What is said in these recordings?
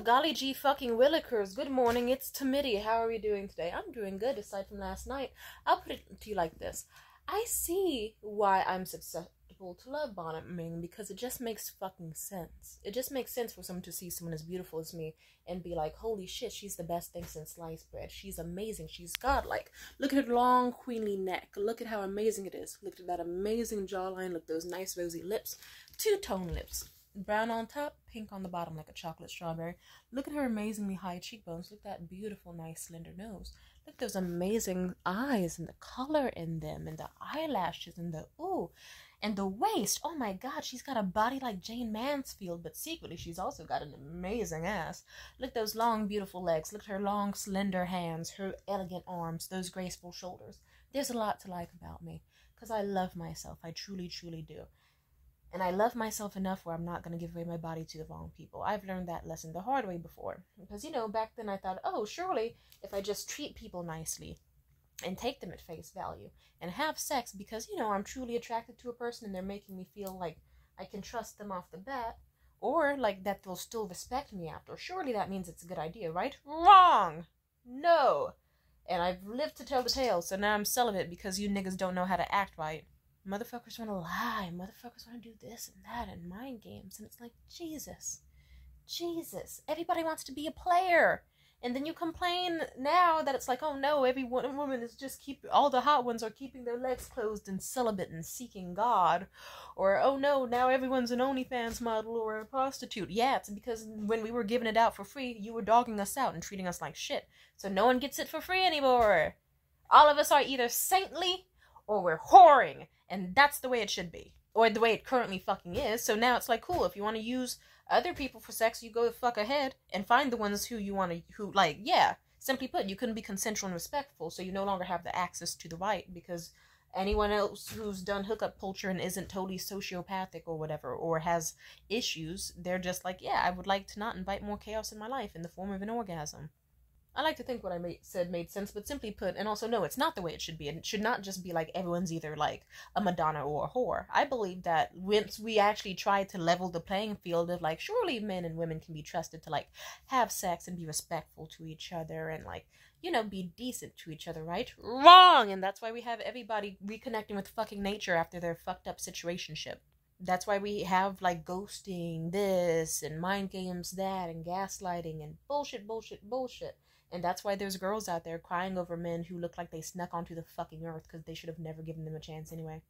golly gee fucking willikers. Good morning, it's Tamitty. How are we doing today? I'm doing good, aside from last night. I'll put it to you like this. I see why I'm susceptible to love bombing, because it just makes fucking sense. It just makes sense for someone to see someone as beautiful as me and be like, holy shit, she's the best thing since sliced bread. She's amazing. She's godlike. Look at her long, queenly neck. Look at how amazing it is. Look at that amazing jawline. Look at those nice rosy lips. Two-tone lips. Brown on top, pink on the bottom like a chocolate strawberry. Look at her amazingly high cheekbones. Look at that beautiful, nice, slender nose. Look at those amazing eyes and the color in them and the eyelashes and the ooh. And the waist. Oh my god, she's got a body like Jane Mansfield, but secretly she's also got an amazing ass. Look at those long, beautiful legs. Look at her long, slender hands, her elegant arms, those graceful shoulders. There's a lot to like about me, because I love myself. I truly, truly do. And I love myself enough where I'm not going to give away my body to the wrong people. I've learned that lesson the hard way before. Because, you know, back then I thought, oh, surely if I just treat people nicely and take them at face value and have sex because, you know, I'm truly attracted to a person and they're making me feel like I can trust them off the bat, or like that they'll still respect me after, surely that means it's a good idea, right? Wrong! No! And I've lived to tell the tale, so now I'm celibate because you niggas don't know how to act right. Motherfuckers want to lie. Motherfuckers want to do this and that and mind games. And it's like, Jesus. Everybody wants to be a player. And then you complain now that it's like, oh no, every woman is just all the hot ones are keeping their legs closed and celibate and seeking God. Or, oh no, now everyone's an OnlyFans model or a prostitute. Yeah, it's because when we were giving it out for free, you were dogging us out and treating us like shit. So no one gets it for free anymore. All of us are either saintly or we're whoring. And that's the way it should be. Or the way it currently fucking is. So now it's like, cool, if you want to use other people for sex, you go the fuck ahead and find the ones who you want to, yeah. Simply put, you couldn't be consensual and respectful, so you no longer have the access to the right, because anyone else who's done hookup culture and isn't totally sociopathic or whatever, or has issues, they're just like, yeah, I would like to not invite more chaos in my life in the form of an orgasm. I like to think what I said made sense, but simply put, and also no, it's not the way it should be. It should not just be like everyone's either like a Madonna or a whore. I believe that once we actually try to level the playing field of like, surely men and women can be trusted to like have sex and be respectful to each other and like, you know, be decent to each other, right? Wrong! And that's why we have everybody reconnecting with fucking nature after their fucked up situationship. That's why we have, like, ghosting this, and mind games that, and gaslighting, and bullshit. And that's why there's girls out there crying over men who look like they snuck onto the fucking earth because they should have never given them a chance anyway.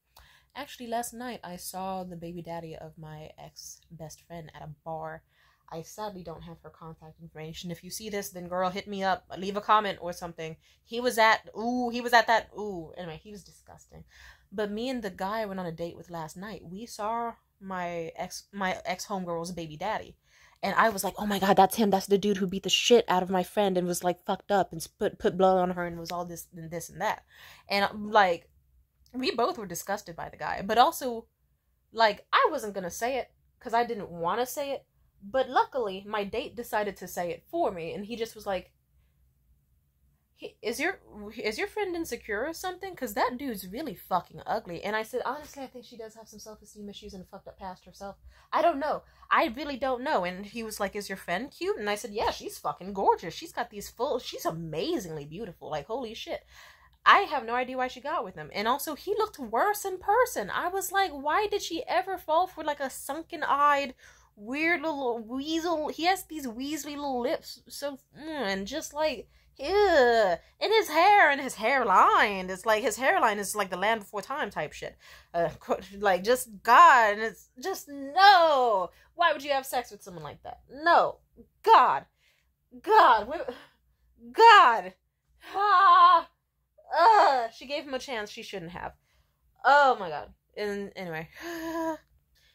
Actually, last night, I saw the baby daddy of my ex-best friend at a bar. I sadly don't have her contact information. If you see this, then girl, hit me up. Leave a comment or something. He was at that. Anyway, he was disgusting. But me and the guy I went on a date with last night, we saw my ex-homegirl's baby daddy. And I was like, oh my god, that's him. That's the dude who beat the shit out of my friend and was like fucked up and put blood on her and was all this and this and that. And like, we both were disgusted by the guy. But also, like, I wasn't gonna say it because I didn't want to say it. But luckily, my date decided to say it for me. And he just was like, is your friend insecure or something? Because that dude's really fucking ugly. And I said, honestly, I think she does have some self-esteem issues and a fucked up past herself. I don't know. I really don't know. And he was like, is your friend cute? And I said, yeah, she's fucking gorgeous. She's got these she's amazingly beautiful. Like, holy shit. I have no idea why she got with him. And also, he looked worse in person. I was like, why did she ever fall for like a sunken-eyed, weird little weasel? He has these weaselly little lips. So, and just like, ew. And his hair and his hairline. It's like, his hairline is like the land before time type shit. Like, just, God. And it's just, no. Why would you have sex with someone like that? No. God. She gave him a chance she shouldn't have. Oh my god. And anyway.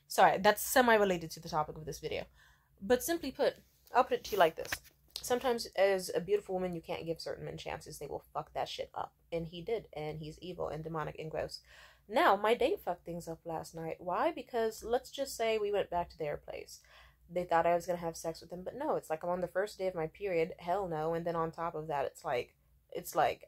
Sorry, that's semi-related to the topic of this video. But simply put, I'll put it to you like this. Sometimes as a beautiful woman, you can't give certain men chances. They will fuck that shit up. And he did. And he's evil and demonic and gross. Now, my date fucked things up last night. Why? Because let's just say we went back to their place. They thought I was going to have sex with them. But no, it's like I'm on the first day of my period. Hell no. And then on top of that, it's like,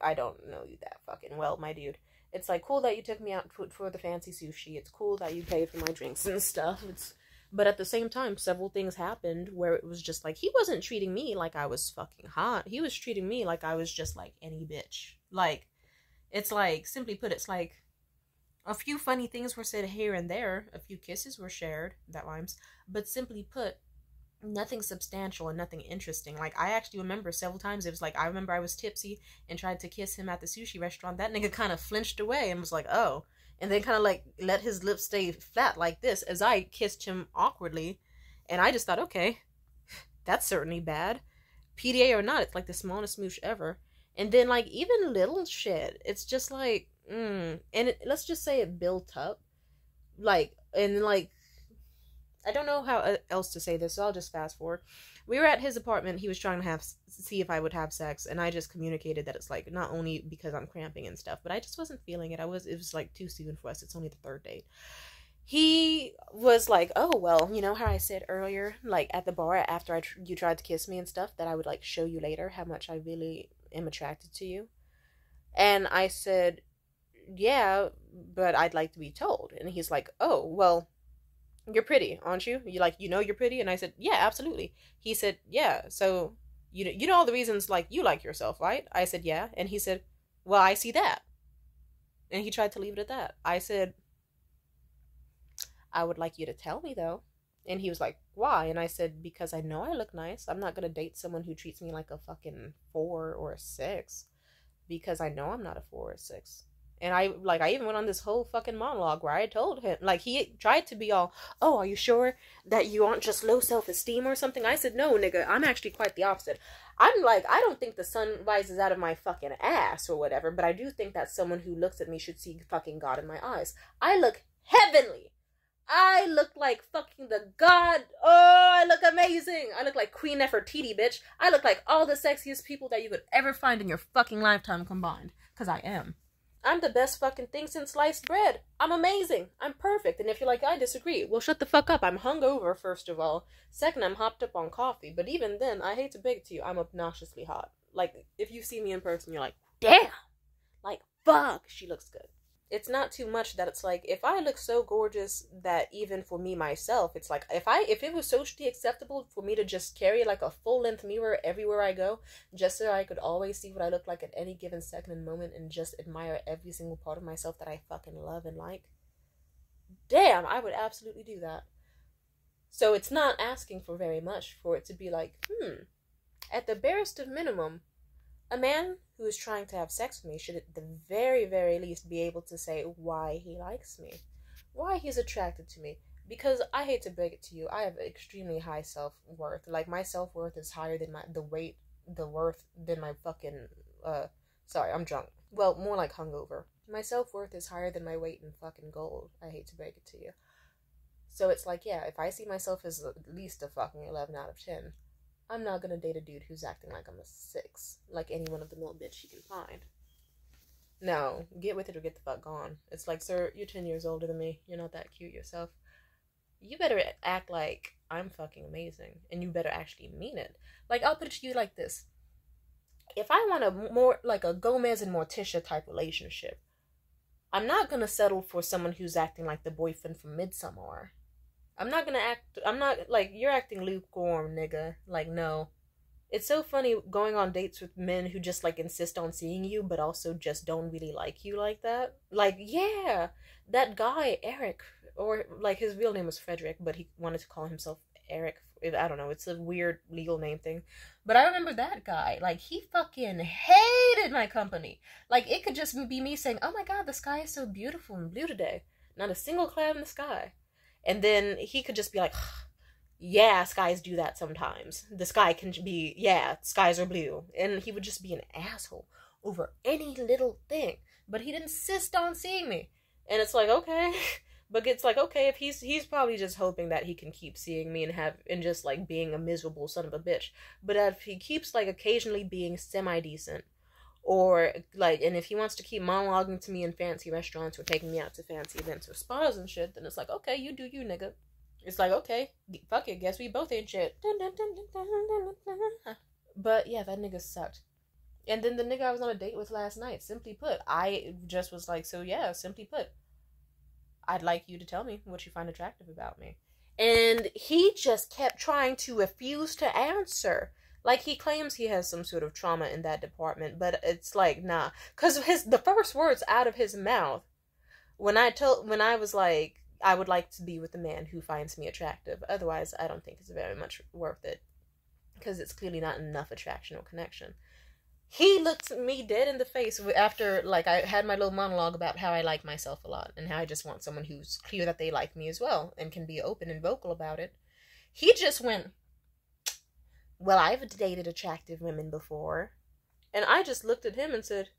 I don't know you that fucking well, my dude. It's like, cool that you took me out for the fancy sushi. It's cool that you paid for my drinks and stuff. It's But at the same time, several things happened where it was just like, he wasn't treating me like I was fucking hot. He was treating me like I was just like any bitch. Like, it's like, simply put, it's like, a few funny things were said here and there. A few kisses were shared. That rhymes. But simply put, nothing substantial and nothing interesting. Like, I actually remember several times, it was like, I remember I was tipsy and tried to kiss him at the sushi restaurant. That nigga kind of flinched away and was like, oh. And then kind of like let his lips stay flat like this as I kissed him awkwardly. And I just thought, okay, that's certainly bad. PDA or not, it's like the smallest smooch ever. And then like even little shit, it's just like, and let's just say it built up. Like, and like, I don't know how else to say this, so I'll just fast forward. We were at his apartment. He was trying to see if I would have sex, and I just communicated that it's like, not only because I'm cramping and stuff, but I just wasn't feeling it. It was like too soon for us. It's only the third date. He was like, oh, well, you know how I said earlier, like at the bar after you tried to kiss me and stuff, that I would like show you later how much I really am attracted to you. And I said, yeah, but I'd like to be told. And he's like, oh, well, you're pretty, aren't you? You know you're pretty? And I said, yeah, absolutely. He said, yeah, so you know all the reasons like you like yourself, right? I said, yeah. And he said, well, I see that. And he tried to leave it at that. I said, I would like you to tell me though. And he was like, why? And I said, because I know I look nice. I'm not gonna date someone who treats me like a fucking 4 or a 6, because I know I'm not a 4 or a 6. And I even went on this whole fucking monologue where I told him, like, he tried to be all, oh, are you sure that you aren't just low self-esteem or something? I said, no, nigga, I'm actually quite the opposite. I'm like, I don't think the sun rises out of my fucking ass or whatever, but I do think that someone who looks at me should see fucking God in my eyes. I look heavenly. I look like fucking the god. Oh, I look amazing. I look like Queen Nefertiti, bitch. I look like all the sexiest people that you could ever find in your fucking lifetime combined. Because I am. I'm the best fucking thing since sliced bread. I'm amazing. I'm perfect. And if you're like, I disagree, well, shut the fuck up. I'm hungover, first of all. Second, I'm hopped up on coffee. But even then, I hate to beg it to you, I'm obnoxiously hot. Like, if you see me in person, you're like, damn! Like, fuck, she looks good. It's not too much that it's like, if I look so gorgeous that even for me myself, it's like, if it was socially acceptable for me to just carry like a full-length mirror everywhere I go, just so I could always see what I look like at any given second and moment and just admire every single part of myself that I fucking love and like, damn, I would absolutely do that. So it's not asking for very much for it to be like, at the barest of minimum, a man who is trying to have sex with me should at the very, very least be able to say why he likes me, why he's attracted to me. Because I hate to break it to you, I have extremely high self-worth. Like, my self-worth is higher than the worth than my fucking, sorry, I'm drunk. Well, more like hungover. My self-worth is higher than my weight in fucking gold. I hate to break it to you. So it's like, yeah, if I see myself as at least a fucking 11 out of 10, I'm not gonna date a dude who's acting like I'm a 6, like any one of the mill bitch you can find. No, get with it or get the fuck gone. It's like, sir, you're 10 years older than me. You're not that cute yourself. You better act like I'm fucking amazing, and you better actually mean it. Like, I'll put it to you like this. If I want a more, like a Gomez and Morticia type relationship, I'm not gonna settle for someone who's acting like the boyfriend from Midsommar. I'm not, like, you're acting lukewarm, nigga. Like, no. It's so funny going on dates with men who just, like, insist on seeing you, but also just don't really like you like that. Like, yeah, that guy, Eric, or, like, his real name was Frederick, but he wanted to call himself Eric. I don't know, it's a weird legal name thing. But I remember that guy, like, he fucking hated my company. Like, it could just be me saying, oh my god, the sky is so beautiful and blue today. Not a single cloud in the sky. And then he could just be like, yeah, skies do that sometimes. The sky can be, yeah, skies are blue. And he would just be an asshole over any little thing. But he'd insist on seeing me. And it's like, okay. But it's like, okay, if he's probably just hoping that he can keep seeing me and just, like, being a miserable son of a bitch. But if he keeps, like, occasionally being semi-decent, or, like, and if he wants to keep monologuing to me in fancy restaurants or taking me out to fancy events or spas and shit, then it's like, okay, you do you, nigga. It's like, okay, fuck it, guess we both ain't shit. But, yeah, that nigga sucked. And then the nigga I was on a date with last night, simply put, I just was like, so yeah, simply put, I'd like you to tell me what you find attractive about me. And he just kept trying to refuse to answer. Like, he claims he has some sort of trauma in that department, but it's like, nah. Because the first words out of his mouth, when I was like, I would like to be with a man who finds me attractive. Otherwise, I don't think it's very much worth it. Because it's clearly not enough attraction or connection. He looked me dead in the face after, like, I had my little monologue about how I like myself a lot and how I just want someone who's clear that they like me as well and can be open and vocal about it. He just went, well, I've dated attractive women before. And I just looked at him and said,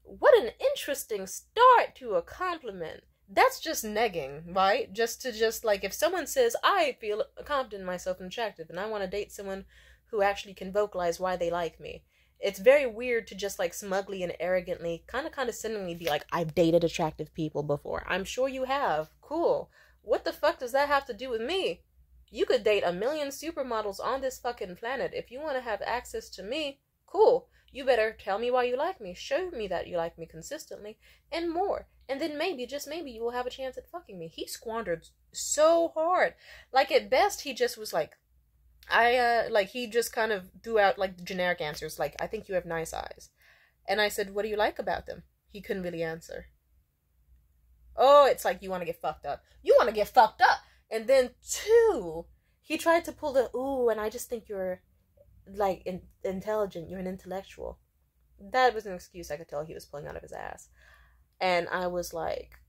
what an interesting start to a compliment. That's just negging, right? Just like, if someone says, I feel confident in myself and attractive and I want to date someone who actually can vocalize why they like me. It's very weird to just, like, smugly and arrogantly, kind of condescendingly be like, I've dated attractive people before. I'm sure you have. Cool. What the fuck does that have to do with me? You could date 1,000,000 supermodels on this fucking planet. If you want to have access to me, cool. You better tell me why you like me. Show me that you like me consistently and more. And then maybe, just maybe, you will have a chance at fucking me. He squandered so hard. Like, at best, he just was like, he just kind of threw out, like, generic answers, like, I think you have nice eyes. And I said, what do you like about them? He couldn't really answer. Oh, it's like, you want to get fucked up. You want to get fucked up! And then, two, he tried to pull the, ooh, and I just think you're, like, intelligent, you're an intellectual. That was an excuse I could tell he was pulling out of his ass. And I was like,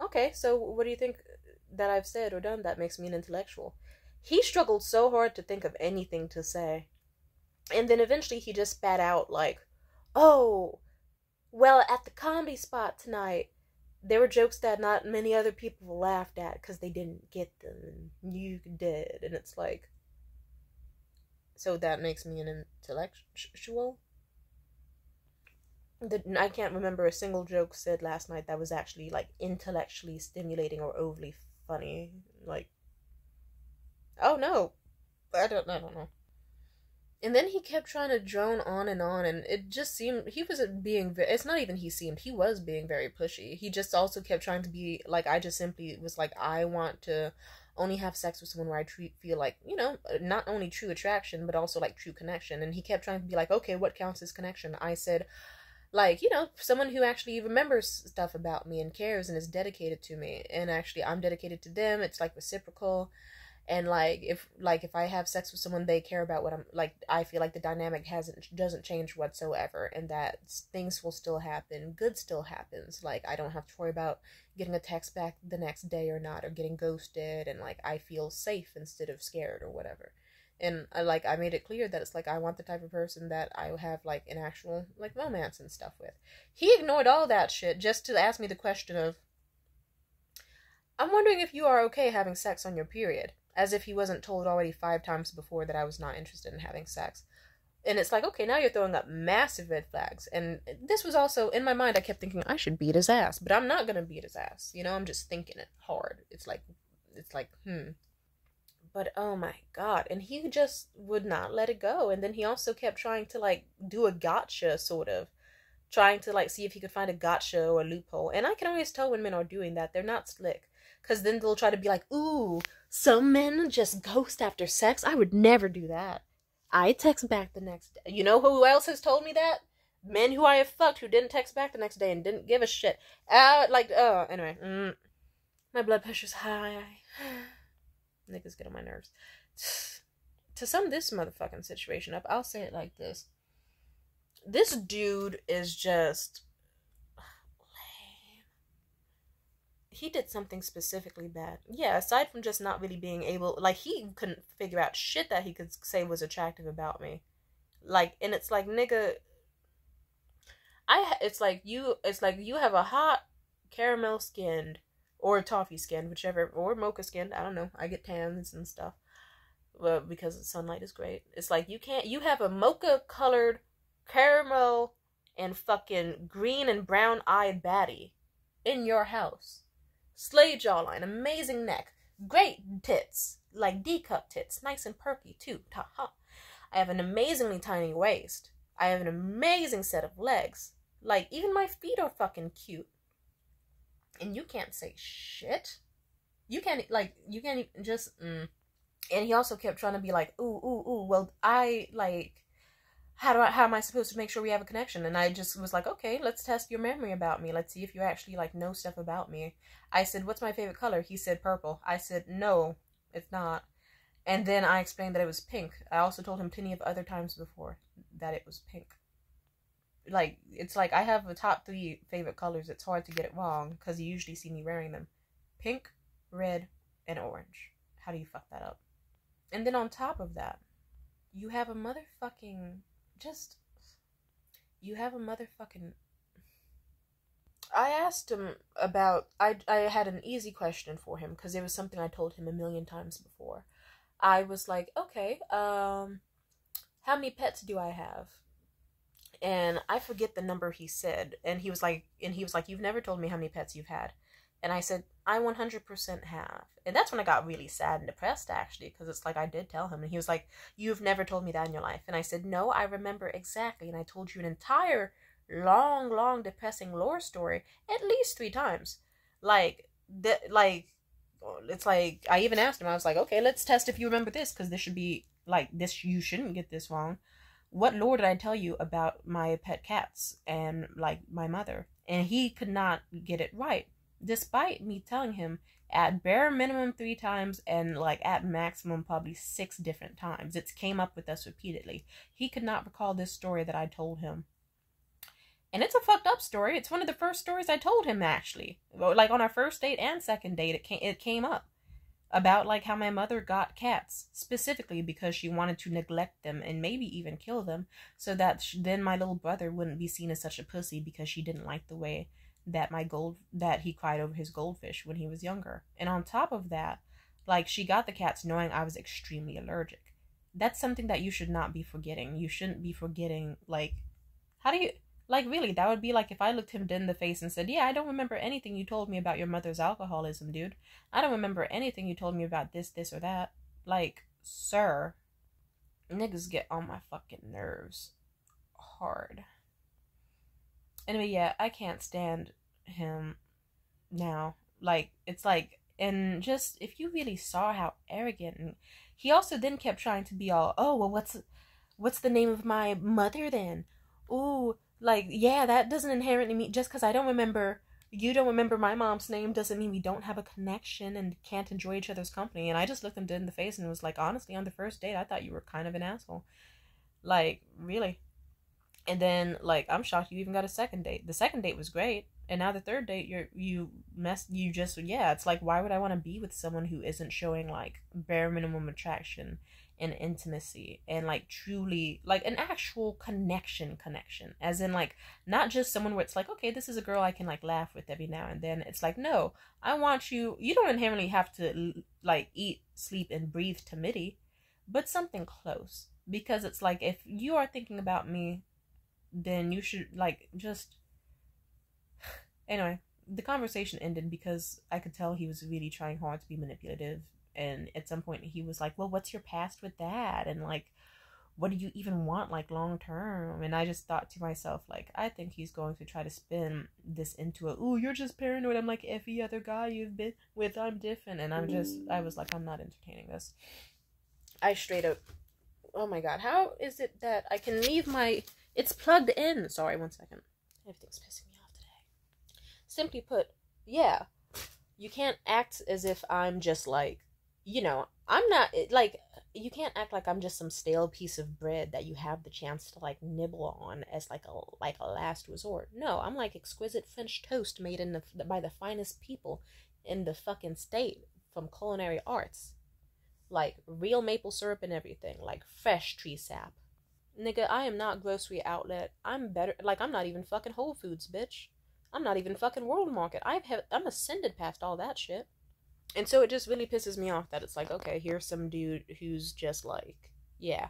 okay, so what do you think that I've said or done that makes me an intellectual? He struggled so hard to think of anything to say. And then eventually he just spat out like, oh, well, at the comedy spot tonight, there were jokes that not many other people laughed at because they didn't get them, and you did. And it's like, so that makes me an intellectual? I can't remember a single joke said last night that was actually, like, intellectually stimulating or overly funny. Like, oh no, I don't know. And then he kept trying to drone on, and it just seemed, he was being, it's not even he was being very pushy. He just also kept trying to be, like, I just simply was like, I want to only have sex with someone where I feel like, you know, not only true attraction, but also, like, true connection. And he kept trying to be like, okay, what counts as connection? I said, like, you know, someone who actually remembers stuff about me and cares and is dedicated to me. And actually, I'm dedicated to them. It's, like, reciprocal. And, like, if I have sex with someone, they care about what I'm, like, I feel like the dynamic doesn't change whatsoever, and that things will still happen, good still happens, like, I don't have to worry about getting a text back the next day or not, or getting ghosted, and, like, I feel safe instead of scared or whatever. And, I made it clear that it's, like, I want the type of person that I have, like, an actual, like, romance and stuff with. He ignored all that shit just to ask me the question of, I'm wondering if you are okay having sex on your period. As if he wasn't told already 5 times before that I was not interested in having sex. And it's like, okay, now you're throwing up massive red flags. And this was also, in my mind, I kept thinking, I should beat his ass. But I'm not gonna beat his ass. You know, I'm just thinking it hard. It's like, But, oh my god. And he just would not let it go. And then he also kept trying to, like, do a gotcha, sort of. Trying to, like, see if he could find a gotcha or a loophole. And I can always tell when men are doing that. They're not slick. Because then they'll try to be like, ooh, some men just ghost after sex? I would never do that. I text back the next day. You know who else has told me that? Men who I have fucked who didn't text back the next day and didn't give a shit. Anyway. My blood pressure's high. Niggas get on my nerves. To sum this motherfucking situation up, I'll say it like this. This dude is just he did something specifically bad. Yeah, aside from just not really being able, like, he couldn't figure out shit that he could say was attractive about me. Like, and it's like, nigga, it's like you have a hot caramel skinned or toffee skinned, whichever, or mocha skinned, I don't know. I get tans and stuff. Well, because the sunlight is great. It's like you have a mocha colored caramel and fucking green and brown eyed baddie in your house. Slay jawline, amazing neck, great tits, like D-cup tits, nice and perky too, ta-ha. I have an amazingly tiny waist. I have an amazing set of legs. Like, even my feet are fucking cute. And you can't say shit. You can't even just. And he also kept trying to be like, ooh. Well, I like. How am I supposed to make sure we have a connection? And I just was like, okay, let's test your memory about me. Let's see if you actually like know stuff about me. I said, what's my favorite color? He said purple. I said, no, it's not. And then I explained that it was pink. I also told him plenty of other times before that it was pink. Like, it's like I have the top 3 favorite colors. It's hard to get it wrong because you usually see me wearing them. Pink, red, and orange. How do you fuck that up? And then on top of that, you have a motherfucking... I asked him about... I had an easy question for him because it was something I told him a million times before. I was like, okay, how many pets do I have? And I forget the number he said. And he was like, you've never told me how many pets you've had. And I said, I 100% have. And that's when I got really sad and depressed, actually, because it's like I did tell him. And he was like, you've never told me that in your life. And I said, no, I remember exactly. And I told you an entire long, depressing lore story at least 3 times. It's like, I even asked him, I was like, okay, let's test if you remember this, because this should be, like, this, you shouldn't get this wrong. What lore did I tell you about my pet cats and, like, my mother? And he could not get it right. Despite me telling him at bare minimum 3 times and like at maximum probably 6 different times. It's came up with us repeatedly. He could not recall this story that I told him. And it's a fucked up story. It's one of the first stories I told him, actually. Like on our first date and second date, it came up. About like how my mother got cats. Specifically because she wanted to neglect them and maybe even kill them. So that then my little brother wouldn't be seen as such a pussy because she didn't like the way that he cried over his goldfish when he was younger. And on top of that, like, she got the cats knowing I was extremely allergic. That's something that you should not be forgetting. You shouldn't be forgetting, like, how do you, like, really, that would be like if I looked him dead in the face and said, yeah, I don't remember anything you told me about your mother's alcoholism, dude. I don't remember anything you told me about this or that. Like, sir, niggas get on my fucking nerves hard. Anyway, yeah, I can't stand him now. Like, it's like, and just, if you really saw how arrogant, and he also then kept trying to be all, oh, well, what's the name of my mother then? Ooh, like, yeah, that doesn't inherently mean, just because you don't remember my mom's name doesn't mean we don't have a connection and can't enjoy each other's company. And I just looked him dead in the face and was like, honestly, on the first date, I thought you were kind of an asshole. Like, really. And then, like, I'm shocked you even got a second date. The second date was great. And now the third date, it's like, why would I want to be with someone who isn't showing, like, bare minimum attraction and intimacy and, like, truly, like, an actual connection. As in, like, not just someone where it's like, okay, this is a girl I can, like, laugh with every now and then. It's like, no, I want you don't inherently have to, like, eat, sleep, and breathe timidity, but something close. Because it's like, if you are thinking about me, then you should, like, just... Anyway, the conversation ended because I could tell he was really trying hard to be manipulative. And at some point he was like, well, what's your past with that? And, like, what do you even want, like, long term? And I just thought to myself, like, I think he's going to try to spin this into ooh, you're just paranoid. I'm like every other guy you've been with, I'm different. And I was like, I'm not entertaining this. I straight up, oh my god, how is it that I can leave it's plugged in. Sorry, one second. Everything's pissing me off today. Simply put, yeah, you can't act as if I'm just like, I'm not, like, you can't act like I'm just some stale piece of bread that you have the chance to, like, nibble on as, like a last resort. No, I'm like exquisite French toast made by the finest people in the fucking state from culinary arts. Like, real maple syrup and everything. Like, fresh tree sap. Nigga, I am not grocery outlet. I'm better. Like, I'm not even fucking Whole Foods, bitch. I'm not even fucking World Market. I'm ascended past all that shit. And so it just really pisses me off that it's like, okay, here's some dude who's just like, yeah.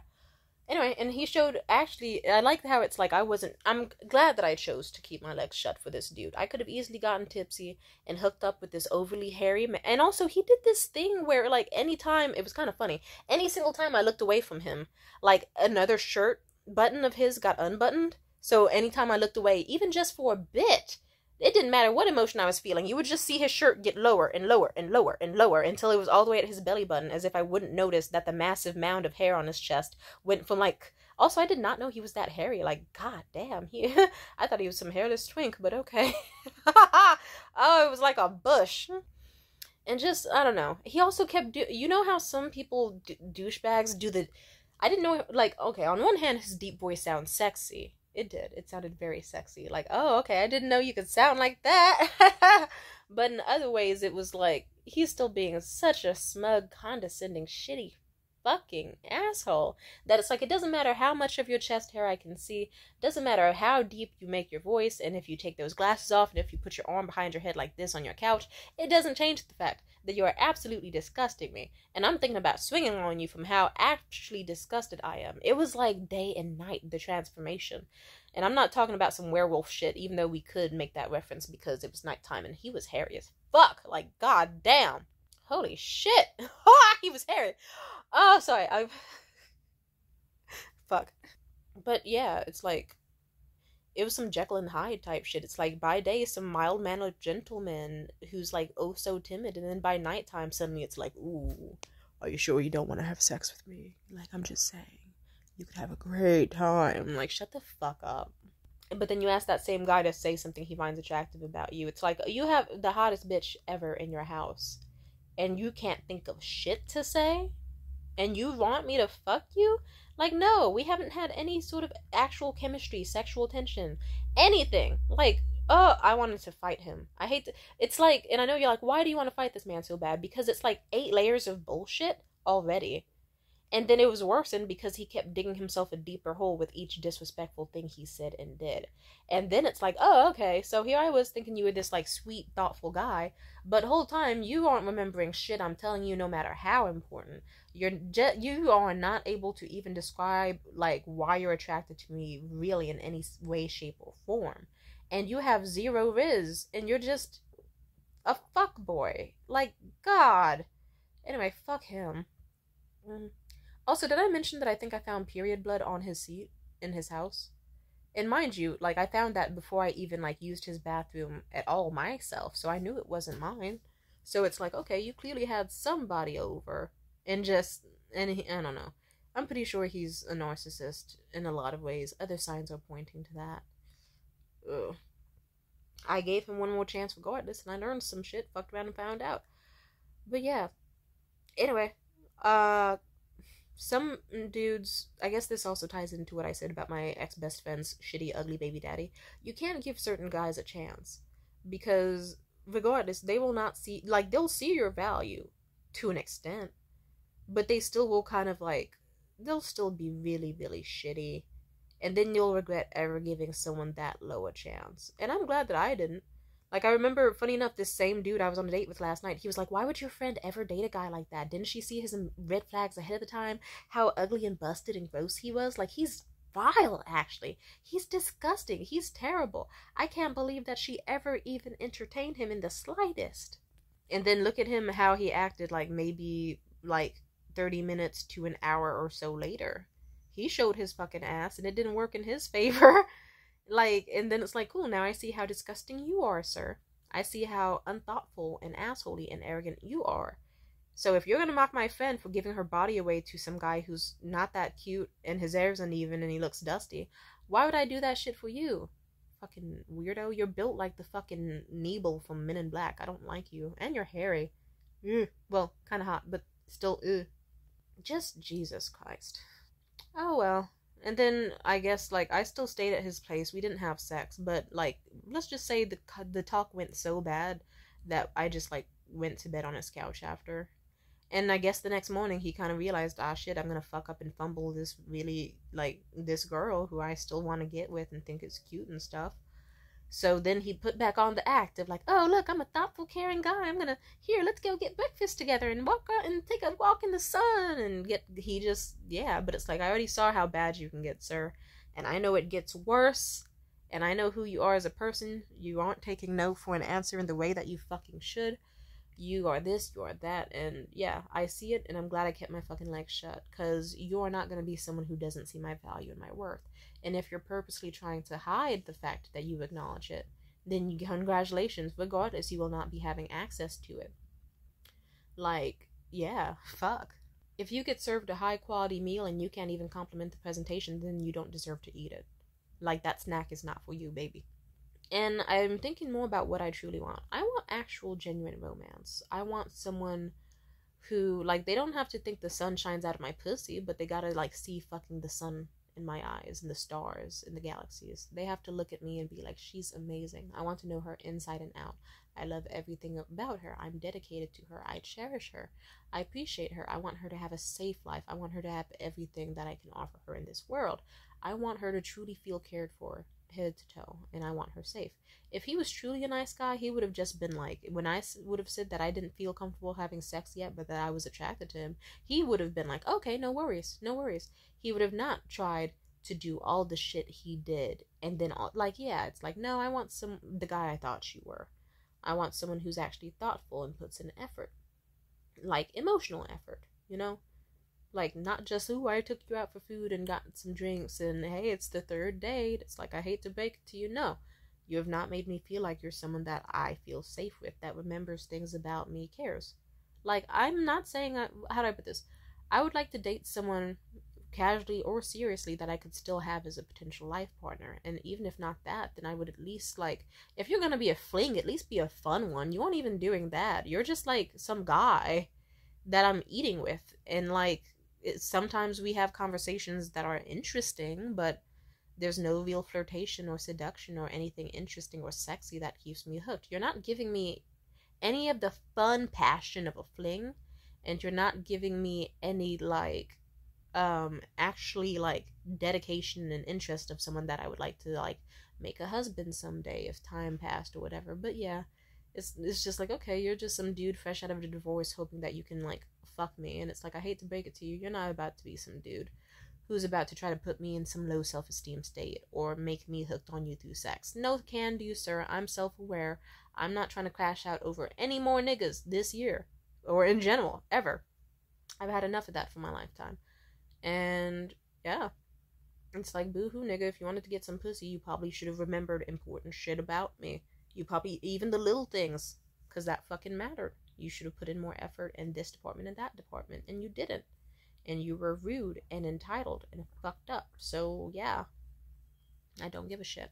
Anyway, and he showed, actually, I like how it's like I'm glad that I chose to keep my legs shut for this dude. I could have easily gotten tipsy and hooked up with this overly hairy man. And also, he did this thing where, like, anytime, it was kind of funny, any single time I looked away from him, like, another shirt button of his got unbuttoned. So anytime I looked away, even just for a bit, It didn't matter what emotion I was feeling. You would just see his shirt get lower and lower and lower and lower until it was all the way at his belly button, as if I wouldn't notice that the massive mound of hair on his chest went from like... Also, I did not know he was that hairy. Like, god damn. I thought he was some hairless twink, but okay. Oh, it was like a bush. And just, I don't know. He also kept... You know how some people, douchebags, do the... I didn't know, like, okay, on one hand, his deep voice sounds sexy. It did. It sounded very sexy. Like, oh, okay, I didn't know you could sound like that. But in other ways, it was like, he's still being such a smug, condescending, shitty fucking asshole that it's like, it doesn't matter how much of your chest hair I can see, doesn't matter how deep you make your voice, and if you take those glasses off, and if you put your arm behind your head like this on your couch, it doesn't change the fact that you are absolutely disgusting me, and I'm thinking about swinging on you from how actually disgusted I am. It was like day and night, the transformation. And I'm not talking about some werewolf shit, even though we could make that reference because it was nighttime and he was hairy as fuck. Like, god damn. Holy shit. He was hairy. Oh, sorry. Fuck. But yeah, it's like, it was some Jekyll and Hyde type shit. It's like, by day, some mild-mannered gentleman who's like, oh so timid, and then by nighttime, suddenly it's like, ooh, are you sure you don't want to have sex with me? Like, I'm just saying, you could have a great time. Like, shut the fuck up. But then you ask that same guy to say something he finds attractive about you. It's like, you have the hottest bitch ever in your house, and you can't think of shit to say? And you want me to fuck you? Like, no, we haven't had any sort of actual chemistry, sexual tension, anything. Like, oh, I wanted to fight him. I hate to, it's like, and I know you're like, why do you want to fight this man so bad? Because it's like 8 layers of bullshit already. And then it was worsened because he kept digging himself a deeper hole with each disrespectful thing he said and did. And then it's like, oh, okay, so here I was thinking you were this, like, sweet, thoughtful guy, but the whole time you aren't remembering shit I'm telling you, no matter how important. You are not able to even describe, like, why you're attracted to me really in any way, shape, or form. And you have zero riz, and you're just a fuckboy. Like, God. Anyway, fuck him. Also, did I mention that I think I found period blood on his seat in his house? And mind you, like, I found that before I even, like, used his bathroom at all myself, so I knew it wasn't mine. So it's like, okay, you clearly had somebody over, and just, I don't know. I'm pretty sure he's a narcissist in a lot of ways. Other signs are pointing to that. Ugh. I gave him one more chance regardless, and I learned some shit, fucked around and found out. But yeah. Anyway, some dudes, I guess this also ties into what I said about my ex-best friend's shitty, ugly baby daddy. You can't give certain guys a chance, because regardless, they will not see, like, they'll see your value to an extent, but they still will kind of, like, they'll still be really, really shitty, and then you'll regret ever giving someone that low a chance. And I'm glad that I didn't. Like, I remember, funny enough, this same dude I was on a date with last night, he was like, why would your friend ever date a guy like that? Didn't she see his red flags ahead of the time? How ugly and busted and gross he was? Like, he's vile, actually. He's disgusting. He's terrible. I can't believe that she ever even entertained him in the slightest. And then look at him, how he acted, like, maybe, like, 30 minutes to an hour or so later. He showed his fucking ass, and it didn't work in his favor. Like, and then it's like, cool, now I see how disgusting you are, sir. I see how unthoughtful and assholey and arrogant you are. So if you're gonna mock my friend for giving her body away to some guy who's not that cute, and his hair's uneven, and he looks dusty, why would I do that shit for you? Fucking weirdo. You're built like the fucking Nebel from Men in Black. I don't like you. And you're hairy. Ugh. Well, kinda hot, but still, ugh. Just Jesus Christ. Oh well. And then, I guess, like, I still stayed at his place. We didn't have sex, but, like, let's just say the talk went so bad that I just, like, went to bed on his couch after. And I guess the next morning he kind of realized, ah, shit, I'm gonna fuck up and fumble this really, like, this girl who I still want to get with and think is cute and stuff. So then he put back on the act of like, oh, look, I'm a thoughtful, caring guy. I'm gonna, here, let's go get breakfast together and walk out and take a walk in the sun and get, yeah, but it's like, I already saw how bad you can get, sir. And I know it gets worse. And I know who you are as a person. You aren't taking no for an answer in the way that you fucking should. You are this, you are that, and yeah, I see it, and I'm glad I kept my fucking legs shut, because you're not going to be someone who doesn't see my value and my worth. And if you're purposely trying to hide the fact that you acknowledge it, then congratulations. Regardless, you will not be having access to it. Like, yeah, fuck. If you get served a high quality meal and you can't even compliment the presentation, then you don't deserve to eat it. Like, that snack is not for you, baby. And I'm thinking more about what I truly want. I want actual genuine romance. I want someone who, like, they don't have to think the sun shines out of my pussy, but they gotta, like, see fucking the sun in my eyes and the stars and the galaxies. They have to look at me and be like, she's amazing. I want to know her inside and out. I love everything about her. I'm dedicated to her. I cherish her. I appreciate her. I want her to have a safe life. I want her to have everything that I can offer her in this world. I want her to truly feel cared for, head to toe, and I want her safe. If he was truly a nice guy, he would have just been like, when I would have said that I didn't feel comfortable having sex yet, but that I was attracted to him, he would have been like, okay, no worries, no worries. He would have not tried to do all the shit he did, and then, like, yeah, it's like, no, I want the guy I thought you were. I want someone who's actually thoughtful and puts in effort. Like, emotional effort, you know? Like, not just, ooh, I took you out for food and got some drinks, and hey, it's the third date. It's like, I hate to break it to you. No, you have not made me feel like you're someone that I feel safe with, that remembers things about me, cares. Like, I'm not saying, how do I put this? I would like to date someone casually or seriously that I could still have as a potential life partner. And even if not that, then I would at least, like, if you're gonna be a fling, at least be a fun one. You aren't even doing that. You're just like some guy that I'm eating with, and like, sometimes we have conversations that are interesting, but there's no real flirtation or seduction or anything interesting or sexy that keeps me hooked. You're not giving me any of the fun passion of a fling, and you're not giving me any, like, actually, like, dedication and interest of someone that I would like to, like, make a husband someday if time passed or whatever. But yeah, it's just like, okay, you're just some dude fresh out of a divorce hoping that you can, like, fuck me. And it's like, I hate to break it to you, you're not about to be some dude who's about to try to put me in some low self-esteem state or make me hooked on you through sex. No can do, sir. I'm self-aware. I'm not trying to crash out over any more niggas this year, or in general, ever. I've had enough of that for my lifetime. And yeah, it's like, boo-hoo, nigga, if you wanted to get some pussy, you probably should have remembered important shit about me. You probably, even the little things, because that fucking mattered. You should have put in more effort in this department and that department, and you didn't. And you were rude and entitled and fucked up. So yeah, I don't give a shit.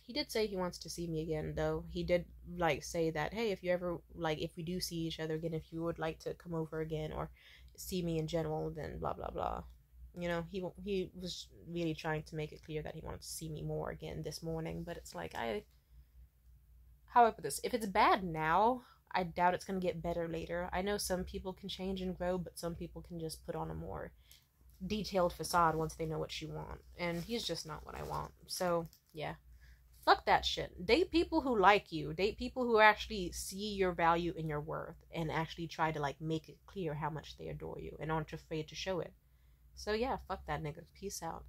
He did say he wants to see me again, though. He did, like, say that, hey, if you ever, like, if we do see each other again, if you would like to come over again or see me in general, then blah blah blah. You know, he was really trying to make it clear that he wanted to see me more again this morning. But it's like, how do I put this? If it's bad now, I doubt it's going to get better later. I know some people can change and grow, but some people can just put on a more detailed facade once they know what you want. And he's just not what I want. So, yeah. Fuck that shit. Date people who like you. Date people who actually see your value and your worth and actually try to, like, make it clear how much they adore you and aren't afraid to show it. So, yeah, fuck that nigga. Peace out.